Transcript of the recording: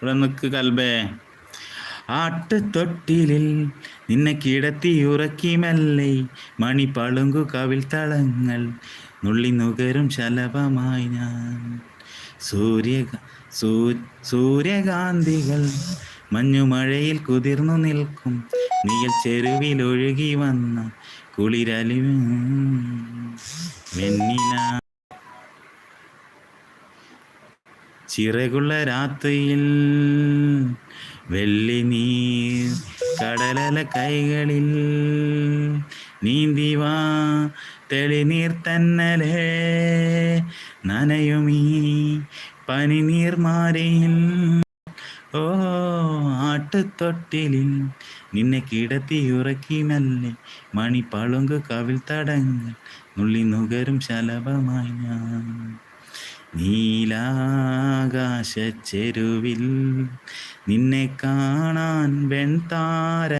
ഇവിടെ നിൽക്ക് കൽബേ. ആട്ടുതൊട്ടിലിൽ നിന്നെ കിടത്തി ഉറക്കി മെല്ലെ മണി പളുങ്കു കവിൾ തളങ്ങൾ നുള്ളി നുകരും ശലഭമായി ഞാൻ. സൂര്യ സൂര്യകാന്തികൾ മഞ്ഞുമഴയിൽ കുതിർന്നു നിൽക്കും നീൽ ചെരുവിൽ ഒഴുകി വന്ന കുളിരലി വെണ്ണില ചിറകുള്ള രാത്രിയിൽ വെള്ളി നീർ കടലല കൈകളിൽ നീന്തിവാ തെളിനീർ തന്നലേ നനയുമീ പനിനീർമാരയിൽ. ഓ ആട്ടുതൊട്ടിലിൽ നിന്നെ കിടത്തി ഉറക്കി മെല്ലെ മണി പളുങ്കു കവിൾ തടങ്ങൾ നുള്ളി നുകരും ശലഭമായി ഞാൻ. നീലാകാശ ചെരുവിൽ നിന്നെ കാണാൻ വെൺതാര